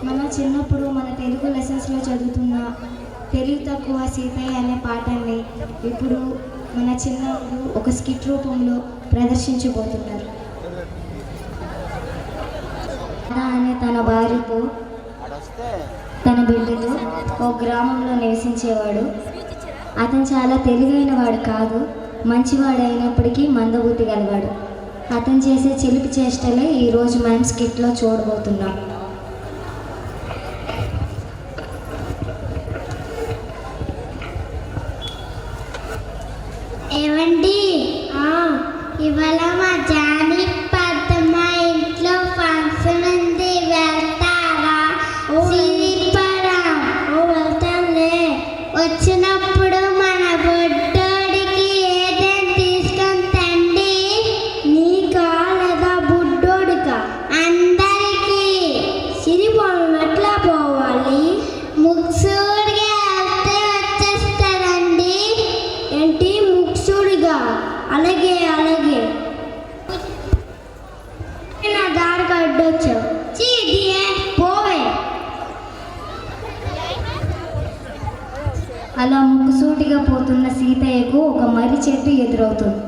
మన చిన్నప్పుడు మన తెలుగు లెసన్స్లో చదువుతున్న తెలివి తక్కువ సీతయ్య అనే పాటల్ని ఇప్పుడు మన చిన్నప్పుడు ఒక స్కిట్ రూపంలో ప్రదర్శించబోతున్నారు. అనే తన భార్యతో తన బిడ్డలు ఒక గ్రామంలో నివసించేవాడు. అతను చాలా తెలివైన వాడు కాదు, మంచివాడు అయినప్పటికీ మందబుద్ధి గలవాడు. అతను చేసే చిలిపి చేష్టలే ఈరోజు మనం స్కిట్లో చూడబోతున్నాం. ఏమండి, ఇవాళ మా జానీ పెద్దమ్మ ఇంట్లో ఫంక్షన్ ఉంది, వెళ్తారా? వెళ్తానులే. వచ్చినప్పుడు మన బుడ్డోడికి ఏదైనా తీసుకొని తండి. నీకా లేదా బుడ్డోడికా? అందరికీ. సిరిపోవడం ఎట్లా పోవాలి? ముక్సూడిగా వెళ్తే వచ్చేస్తారండి. ఏంటి ముక్సూడిగా? అలాగే అలాగే. నా దారికి అడ్డొచ్చావు. చీటియే పోవే. అలా ముక్కుసూటిగా పోతున్న సీతయ్యకు ఒక మర్రి చెట్టు ఎదురవుతుంది.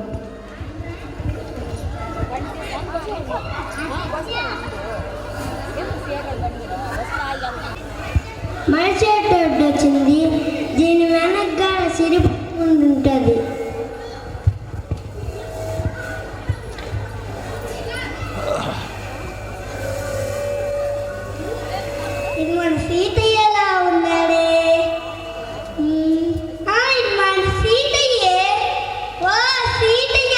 మర్రి చెట్టు అడ్డొచ్చింది. దీని వెనక సిరిపోకుండా ఉంటుంది. ఇది మన సీతయ్యలా ఉన్నాడే. ఇది మన సీతయ్యే. ఓ సీతయ్య,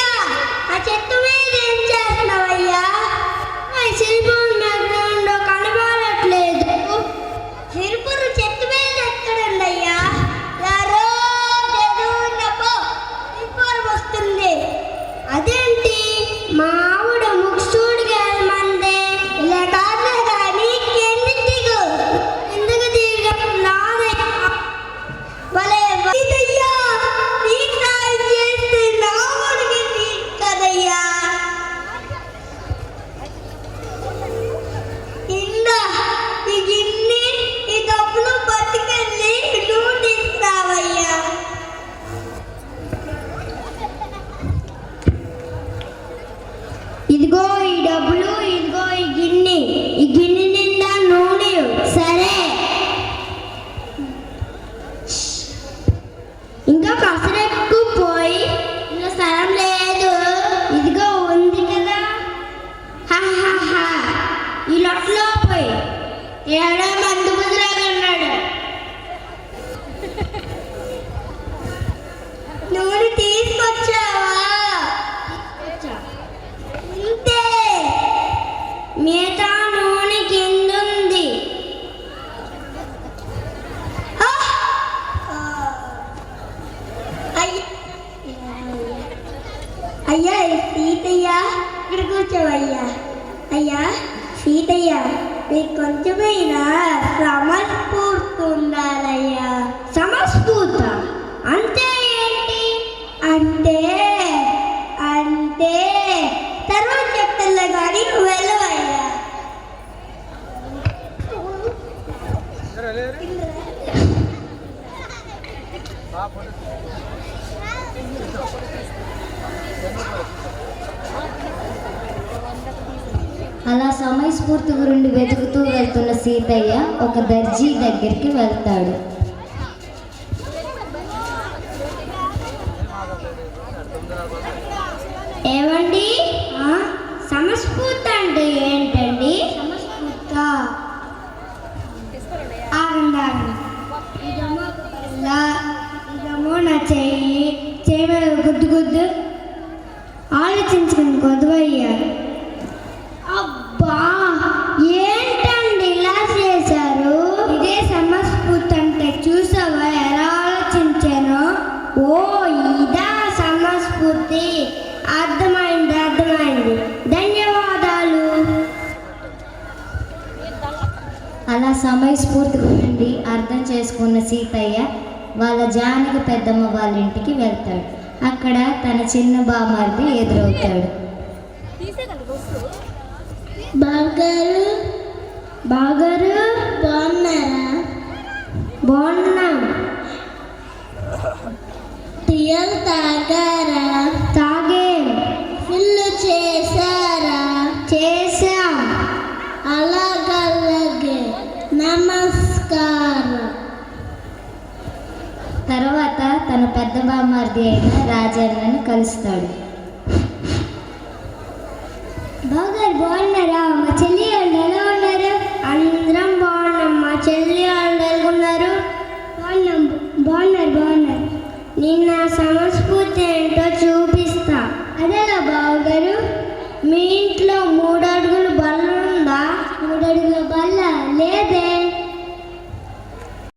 ఆ చెట్టు మీద ఏం చేస్తున్నావయ్యా? సిరిపురు నగరంలో కనబడట్లేదు. సిరిపురు చెట్టు మీద ఎక్కడుందయ్యా? రోజు ఎదురున్నపో సిరిపురు వస్తుంది. అదేంటి మా ఆవిడ ముక్సూడిగా మందే. ఇలా కాదు కానీ ఎందుకు తిరిగినాదయ్యా? భలే సీతయ్యా, నీకు సాయం చేస్తే నా వాడికి కదయ్యా. ఇందా ఈ గిన్నె, ఈ డబ్బులు పట్టుకెళ్ళి నువ్వు తీసుకురావయ్యా. ఇదిగో ఈ డబ్బులు, ఇదిగో ఈ గిన్నె. ఈ గిన్నె నిండా నూనె. సరే, ఇంకా కసరెక్కు పోయి. ఇంకా స్థలం లేదు. ఇదిగో ఉంది కదా. ఈ లొట్లో పోయి ఏడో మందు ముద్రగన్నాడు. నూనె తీసుకొచ్చావా? ఇంతే, మిగతా నూనె కిందుంది. అయ్యా సీతయ్య, ఇక్కడ కూర్చోవయ్యా. అయ్యా సీతయ్య, మీకు కొంచెమైనా సమస్ఫూర్తి ఉండాలయ్యా. సమస్ఫూర్త అంటే ఏంటి? అంటే అంటే తర్వాత చెప్తాలే కానీ నువ్వు వెళ్ళవయ్యా. అలా సమయస్ఫూర్తి గురించి వెతుకుతూ వెళ్తున్న సీతయ్య ఒక దర్జీ దగ్గరికి వెళ్తాడు. ఏమండి, సమస్ఫూర్తి అంటే ఏంటండి? సమస్ఫూర్త ఇదేమో నా చెయ్యి మీద గుద్దు గుద్దు ఆలోచించుకుని కొద్దువయ్యా. అబ్బా, ఏంటండి ఇలా చేశారు? ఇదే సమస్ఫూర్తి అంటే. చూసావా ఎలా ఆలోచించాను? ఓ ఇదా సమస్ఫూర్తి. అర్థమైంది అర్థమైంది. ధన్యవాదాలు. అలా సమయస్ఫూర్తి గురించి అర్థం చేసుకున్న సీతయ్య వాళ్ళ జానకి పెద్దమ్మ వాళ్ళ ఇంటికి వెళ్తాడు. అక్కడ తన చిన్న బామర్ది ఎదురవుతాడు. బాగారు బాగారు బాగున్నారా? బాగున్నాం. టీయలు తాగారా? తాగేం. ఫుల్లు చేశారా? చేశాం. అలాగే నమస్కారం. తర్వాత తన పెద్ద బామ్మర్ది అయిన రాజన్నని కలుస్తాడు. బాగారు బాగున్నారా? మా చెల్లి వాళ్ళు ఎలా ఉన్నారు? అందరం బాగున్నాం. మా చెల్లి వాళ్ళు ఎలా ఉన్నారు? బాగున్నారు. నిన్న సంవత్సరం